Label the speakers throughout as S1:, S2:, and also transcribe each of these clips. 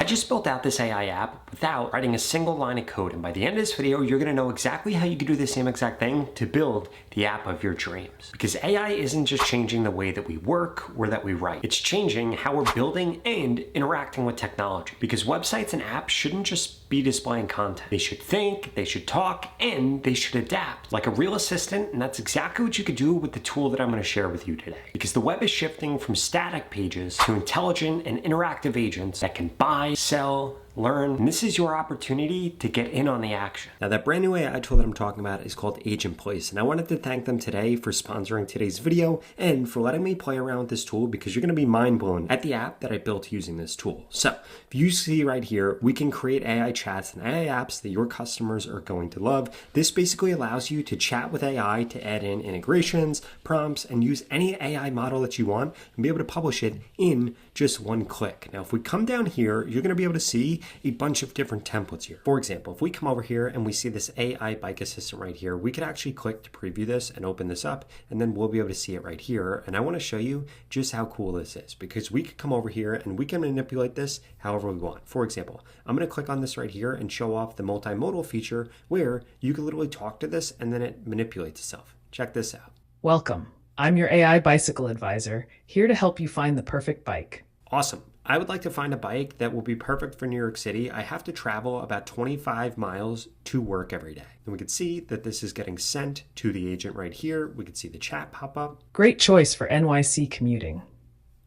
S1: just built out this AI app without writing a single line of code, and by the end of this video, you're gonna know exactly how you can do the same exact thing to build the app of your dreams. Because AI isn't just changing the way that we work or that we write, it's changing how we're building and interacting with technology. Because websites and apps shouldn't just be displaying content. They should think, they should talk, and they should adapt like a real assistant, and that's exactly what you could do with the tool that I'm gonna share with you today. Because the web is shifting from static pages to intelligent and interactive agents that can buy, sell, learn, and this is your opportunity to get in on the action. Now, that brand new AI tool that I'm talking about is called Agentplace, and I wanted to thank them today for sponsoring today's video and for letting me play around with this tool, because you're gonna be mind blown at the app that I built using this tool. So if you see right here, we can create AI chats and AI apps that your customers are going to love. This basically allows you to chat with AI to add in integrations, prompts, and use any AI model that you want and be able to publish it in just one click. Now, if we come down here, you're gonna be able to see a bunch of different templates here. For example, if we come over here and we see this AI bike assistant right here, we could actually click to preview this and open this up, and then we'll be able to see it right here. And I want to show you just how cool this is, because we could come over here and we can manipulate this however we want. For example, I'm going to click on this right here and show off the multimodal feature where you can literally talk to this and then it manipulates itself. Check this out.
S2: Welcome. I'm your AI bicycle advisor, here to help you find the perfect bike.
S1: Awesome. I would like to find a bike that will be perfect for New York City. I have to travel about 25 miles to work every day. And we can see that this is getting sent to the agent right here. We can see the chat pop up.
S2: Great choice for NYC commuting.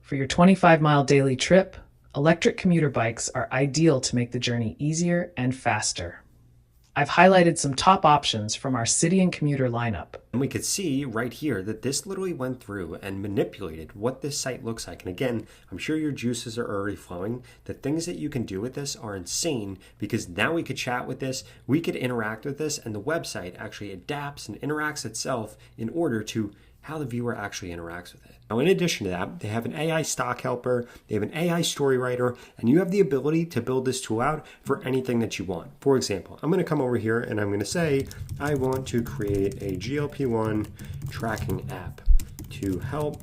S2: For your 25-mile daily trip, electric commuter bikes are ideal to make the journey easier and faster. I've highlighted some top options from our city and commuter lineup.
S1: And we could see right here that this literally went through and manipulated what this site looks like. And again, I'm sure your juices are already flowing. The things that you can do with this are insane, because now we could chat with this, we could interact with this, and the website actually adapts and interacts itself in order to how the viewer actually interacts with it. Now, in addition to that, they have an AI stock helper, they have an AI story writer, and you have the ability to build this tool out for anything that you want. For example, I'm going to come over here and I'm going to say, I want to create a GLP-1 tracking app to help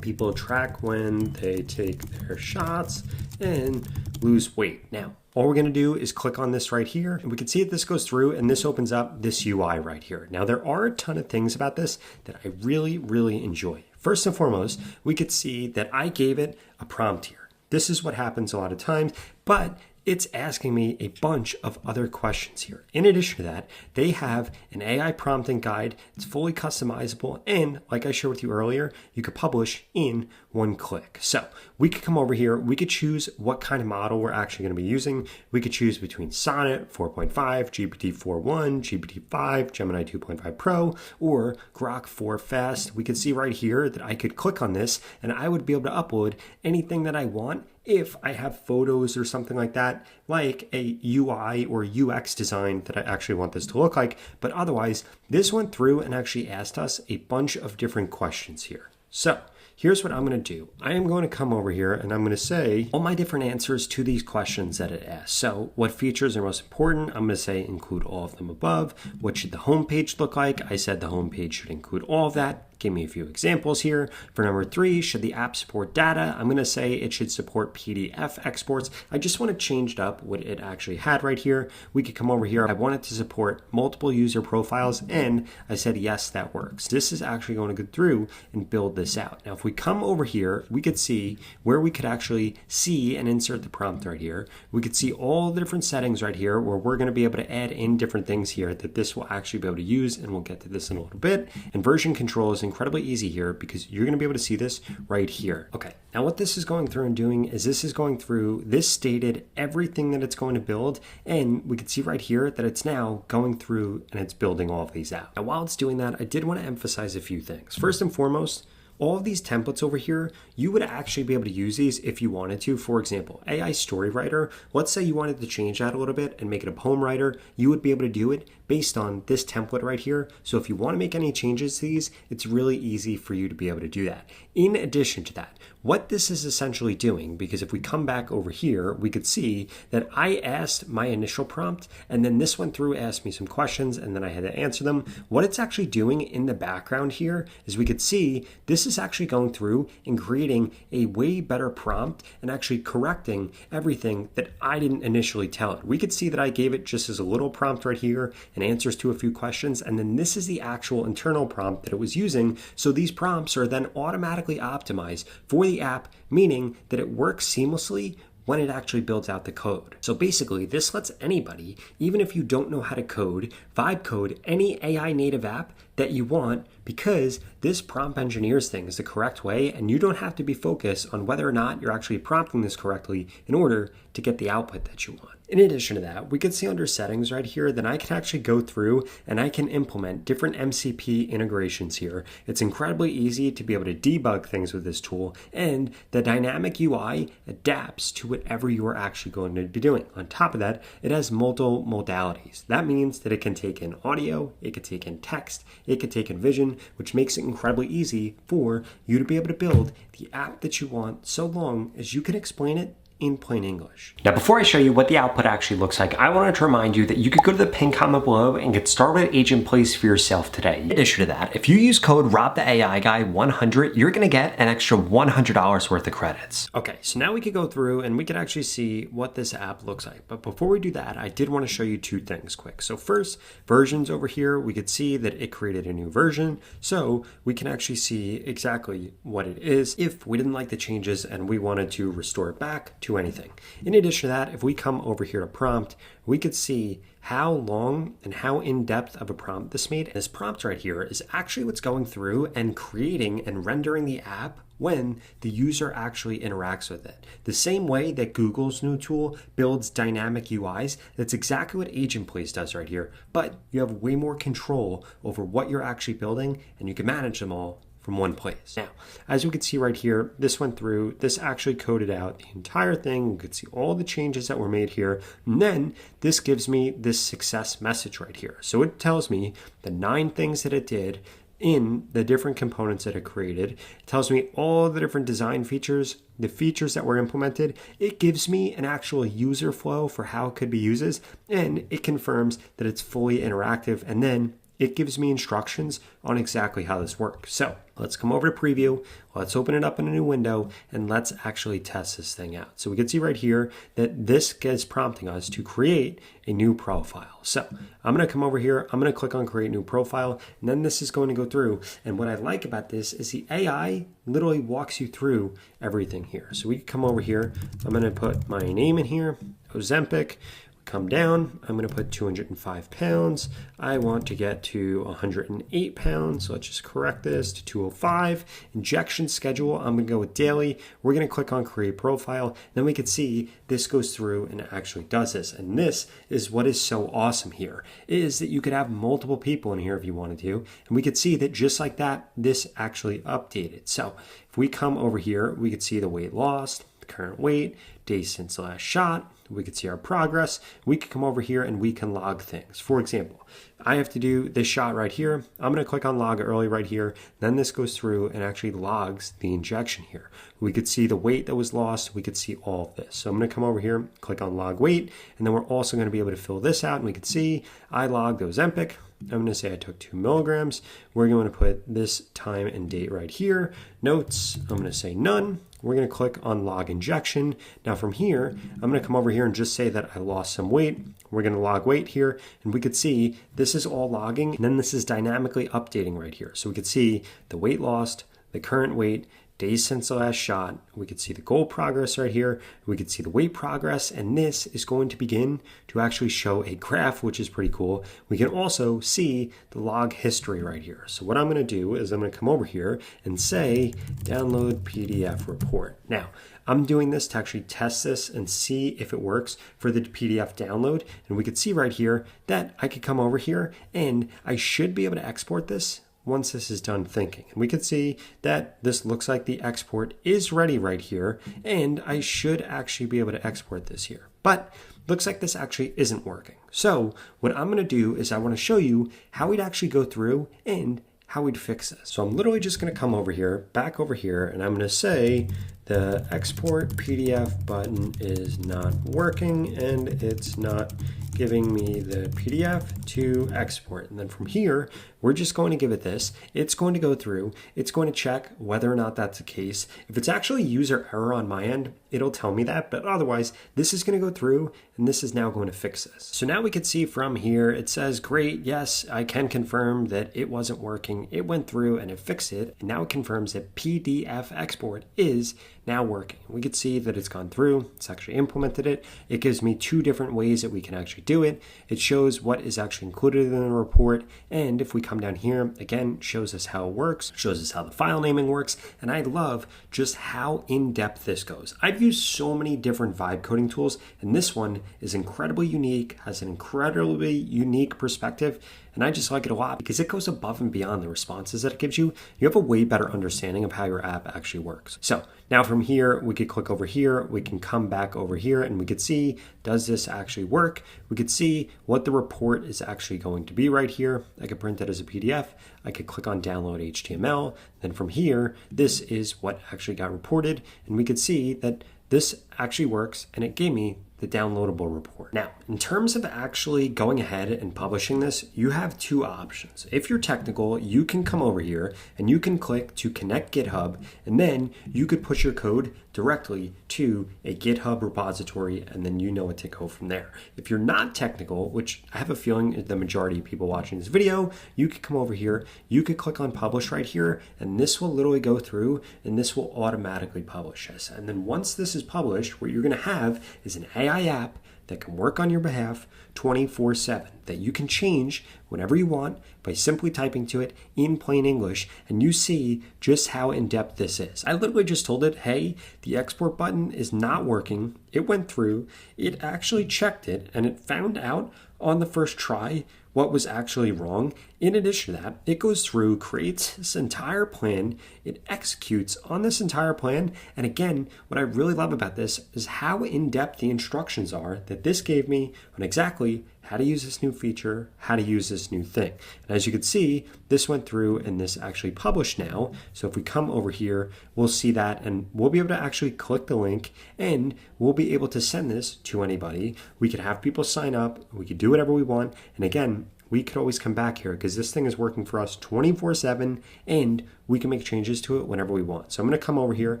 S1: people track when they take their shots and lose weight. Now, all we're going to do is click on this right here, and we can see that this goes through and this opens up this UI right here. Now, there are a ton of things about this that I really, really enjoy. First and foremost, we could see that I gave it a prompt here. This is what happens a lot of times, but it's asking me a bunch of other questions here. In addition to that, they have an AI prompting guide. It's fully customizable, and like I shared with you earlier, you could publish in one click. So we could come over here, we could choose what kind of model we're actually going to be using. We could choose between Sonnet 4.5, GPT-4.1, GPT-5, Gemini 2.5 Pro, or Grok 4 Fast. We could see right here that I could click on this and I would be able to upload anything that I want. If I have photos or something like that, like a UI or UX design that I actually want this to look like. But otherwise, this went through and actually asked us a bunch of different questions here. So here's what I'm going to do. I am going to come over here and I'm going to say all my different answers to these questions that it asks. So what features are most important? I'm going to say include all of them above. What should the homepage look like? I said the homepage should include all of that. Give me a few examples here. For number 3, should the app support data? I'm going to say it should support PDF exports. I just want to change up what it actually had right here. We could come over here. I want it to support multiple user profiles, and I said, yes, that works. This is actually going to go through and build this out. Now, if we come over here, we could see where we could actually see and insert the prompt right here. We could see all the different settings right here where we're going to be able to add in different things here that this will actually be able to use, and we'll get to this in a little bit. And version control is incredibly easy here because you're going to be able to see this right here. Okay, now what this is going through and doing is this stated everything that it's going to build, and we can see right here that it's now going through and it's building all of these out. Now, while it's doing that, I did want to emphasize a few things. First and foremost, all of these templates over here, you would actually be able to use these if you wanted to. For example, AI story writer, let's say you wanted to change that a little bit and make it a poem writer, you would be able to do it based on this template right here. So if you want to make any changes to these, it's really easy for you to be able to do that. In addition to that, what this is essentially doing, because if we come back over here, we could see that I asked my initial prompt, and then this went through, asked me some questions, and then I had to answer them. What it's actually doing in the background here is we could see this is actually going through and creating a way better prompt and actually correcting everything that I didn't initially tell it. We could see that I gave it just as a little prompt right here and answers to a few questions, and then this is the actual internal prompt that it was using. So these prompts are then automatically optimized for the app, meaning that it works seamlessly when it actually builds out the code. So basically, this lets anybody, even if you don't know how to code, vibe code any AI native app that you want, because this prompt engineers things the correct way, and you don't have to be focused on whether or not you're actually prompting this correctly in order to get the output that you want. In addition to that, we could see under settings right here that I can actually go through and I can implement different MCP integrations here. It's incredibly easy to be able to debug things with this tool, and the dynamic UI adapts to whatever you are actually going to be doing. On top of that, it has multiple modalities. That means that it can take in audio, it can take in text, it can take in vision, which makes it incredibly easy for you to be able to build the app that you want, so long as you can explain it in plain English. Now, before I show you what the output actually looks like, I wanted to remind you that you could go to the pinned comment below and get started with Agent Place for yourself today. In addition to that, if you use code RobTheAIGuy100, you're gonna get an extra $100 worth of credits. Okay, so now we could go through and we could actually see what this app looks like. But before we do that, I did want to show you two things quick. So first, versions over here, we could see that it created a new version. So we can actually see exactly what it is if we didn't like the changes and we wanted to restore it back to anything. In addition to that, if we come over here to prompt, we could see how long and how in-depth of a prompt this made. This prompt right here is actually what's going through and creating and rendering the app when the user actually interacts with it. The same way that Google's new tool builds dynamic UIs, that's exactly what Agent Place does right here, but you have way more control over what you're actually building, and you can manage them all from one place. Now, as we can see right here, this went through, this actually coded out the entire thing. You could see all the changes that were made here. And then this gives me this success message right here. So it tells me the 9 things that it did in the different components that it created. It tells me all the different design features, the features that were implemented. It gives me an actual user flow for how it could be used, and it confirms that it's fully interactive, and then it gives me instructions on exactly how this works. So let's come over to preview, let's open it up in a new window, and let's actually test this thing out. So we can see right here that this is prompting us to create a new profile. So I'm gonna come over here, I'm gonna click on create new profile, and then this is going to go through. And what I like about this is the AI literally walks you through everything here. So we can come over here, I'm gonna put my name in here, Ozempic. Come down, I'm going to put 205 pounds. I want to get to 108 pounds. So let's just correct this to 205. Injection schedule, I'm going to go with daily. We're going to click on create profile. Then we can see this goes through and actually does this. And this is what is so awesome here, is that you could have multiple people in here if you wanted to. And we could see that just like that, this actually updated. So if we come over here, we could see the weight lost, the current weight, days since the last shot. We could see our progress. We could come over here and we can log things. For example, I have to do this shot right here. I'm going to click on log early right here. Then this goes through and actually logs the injection here. We could see the weight that was lost. We could see all of this. So I'm going to come over here, click on log weight, and then we're also going to be able to fill this out. And we could see I logged Ozempic. I'm going to say I took 2 milligrams. We're going to put this time and date right here. Notes, I'm going to say none. We're going to click on log injection. Now from here, I'm going to come over here and just say that I lost some weight. We're going to log weight here, and we could see this is all logging, and then this is dynamically updating right here. So we could see the weight lost, the current weight, days since the last shot. We could see the goal progress right here. We could see the weight progress, and this is going to begin to actually show a graph, which is pretty cool. We can also see the log history right here. So what I'm going to do is I'm going to come over here and say download PDF report. Now, I'm doing this to actually test this and see if it works for the PDF download. And we could see right here that I could come over here and I should be able to export this once this is done thinking. And we can see that this looks like the export is ready right here, and I should actually be able to export this here. But looks like this actually isn't working. So what I'm going to do is I want to show you how we'd actually go through and how we'd fix this. So I'm literally just going to come over here, back over here, and I'm going to say the export PDF button is not working and it's not giving me the PDF to export. And then from here, we're just going to give it this. It's going to go through. It's going to check whether or not that's the case. If it's actually user error on my end, it'll tell me that. But otherwise, this is going to go through and this is now going to fix this. So now we can see from here, it says, great, yes, I can confirm that it wasn't working. It went through and it fixed it. And now it confirms that PDF export is now working. We could see that it's gone through. It's actually implemented it. It gives me 2 different ways that we can actually do it. It shows what is actually included in the report. And if we come down here, again, shows us how it works, shows us how the file naming works. And I love just how in-depth this goes. I've used so many different vibe coding tools, and this one is incredibly unique, has an incredibly unique perspective. And I just like it a lot because it goes above and beyond the responses that it gives you. You have a way better understanding of how your app actually works. So now from here, we could click over here. We can come back over here and we could see, does this actually work? We could see what the report is actually going to be right here. I could print it as a PDF. I could click on download HTML. Then from here, this is what actually got reported. And we could see that this actually works and it gave me the downloadable report. Now, in terms of actually going ahead and publishing this, you have 2 options. If you're technical, you can come over here and you can click to connect GitHub, and then you could push your code directly to a GitHub repository, and then you know what to go from there. If you're not technical, which I have a feeling is the majority of people watching this video, you could come over here, you could click on publish right here, and this will literally go through and this will automatically publish this. And then once this is published, what you're gonna have is an AI app that can work on your behalf 24/7, that you can change whenever you want by simply typing to it in plain English, and you see just how in-depth this is. I literally just told it, hey, the export button is not working. It went through, it actually checked it, and it found out on the first try what was actually wrong. In addition to that, it goes through, creates this entire plan, it executes on this entire plan, and again, what I really love about this is how in-depth the instructions are that this gave me on exactly how to use this new feature, how to use this new thing. And as you can see, this went through and this actually published now. So if we come over here, we'll see that and we'll be able to actually click the link and we'll be able to send this to anybody. We could have people sign up, we could do whatever we want. And again, we could always come back here because this thing is working for us 24/7 and we can make changes to it whenever we want. So I'm going to come over here,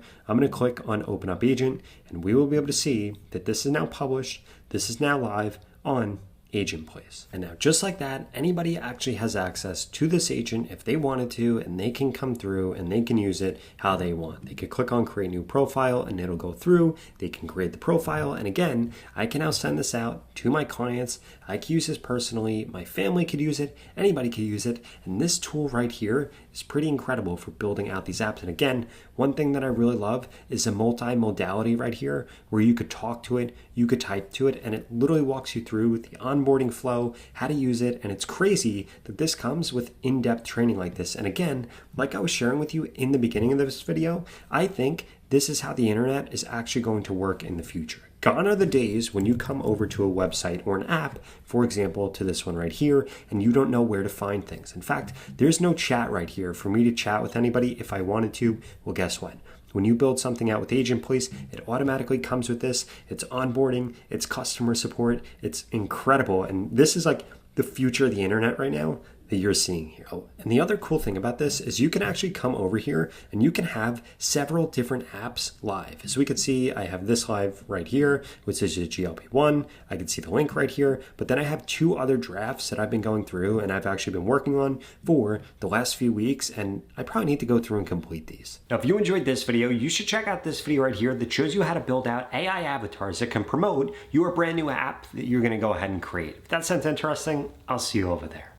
S1: I'm going to click on Open Up Agent, and we will be able to see that this is now published, this is now live on Agent Place. And now just like that, anybody actually has access to this agent if they wanted to, and they can come through and they can use it how they want. They could click on create new profile and it'll go through. They can create the profile, and again, I can now send this out to my clients. I can use this personally, my family could use it, anybody could use it, and this tool right here is pretty incredible for building out these apps. And again, one thing that I really love is the multi-modality right here where you could talk to it, you could type to it, and it literally walks you through the onboarding flow, how to use it. And it's crazy that this comes with in-depth training like this. And again, like I was sharing with you in the beginning of this video, I think this is how the internet is actually going to work in the future. Gone are the days when you come over to a website or an app, for example, to this one right here, and you don't know where to find things. In fact, there's no chat right here for me to chat with anybody if I wanted to. Well, guess what? When you build something out with Agent Place, it automatically comes with this. It's onboarding, it's customer support, it's incredible. And this is like the future of the internet right now that you're seeing here. Oh, and the other cool thing about this is you can actually come over here and you can have several different apps live. As we can see, I have this live right here, which is a GLP-1. I can see the link right here, but then I have 2 other drafts that I've been going through and I've actually been working on for the last few weeks, and I probably need to go through and complete these. Now, if you enjoyed this video, you should check out this video right here that shows you how to build out AI avatars that can promote your brand new app that you're gonna go ahead and create. If that sounds interesting, I'll see you over there.